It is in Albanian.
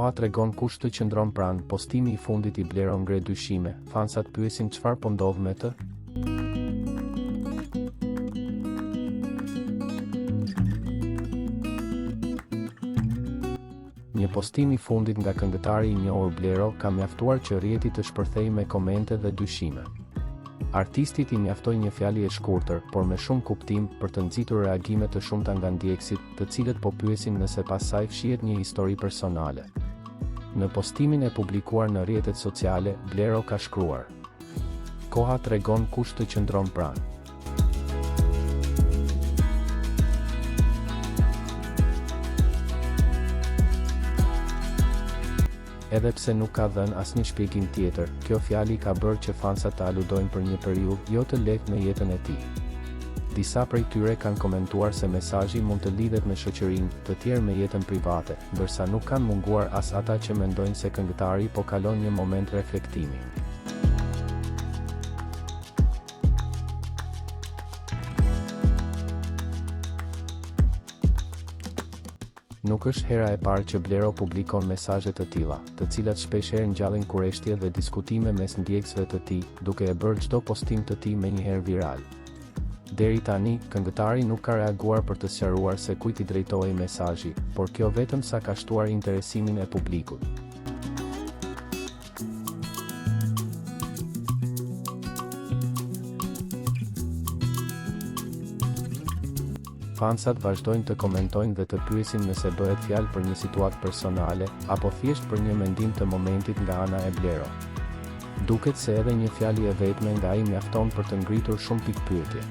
Koha tregon kush të qëndron pranë. Postimi i fundit i Blero ngre dyshime. Fansat pyesin çfarë po ndodh me të. Një postim i fundit nga këngëtari i njohur Blero ka mjaftuar që rrjeti të shpërthejë me komente dhe dyshime. Artistit i mjaftoi një fjalë e shkurtër, por me shumë kuptim, për të nxitur reagime të shumta nga ndjekësit, të cilët po pyesin nëse pas saj fshihet një histori personale. Në postimin e publikuar në rrjetet sociale, Blero ka shkruar: Koha tregon kush të qëndron pranë. Edhe pse nuk ka dhënë asnjë shpjegim tjetër, kjo fjalë ka bërë që fansat të aludojnë për një periudhë jo të lehtë në jetën e tij. Disa prej tyre kanë komentuar se mesazhi mund të lidhet me shoqërinë, të tjerë me jetën private, ndërsa nuk kanë munguar as ata që mendojnë se këngëtari po kalon një moment reflektimi. Nuk është hera e parë që Blero publikon mesazhe të tilla, të cilat shpeshherë ngjallin kurreshtje dhe diskutime mes ndjekësve të tij, duke e bërë çdo postim të tij menjëherë viral. Deri tani, këngëtari nuk ka reaguar për të sqaruar se kujt i drejtohej mesazhi, por kjo vetëm sa ka shtuar interesimin e publikut. Fansat vazhdojnë të komentojnë dhe të pyesin nëse bëhet fjalë për një situatë personale, apo thjesht për një mendim të momentit nga ana e Blero. Duket se edhe një fjalë e vetme nga ai mjafton për të ngritur shumë pikpyetje.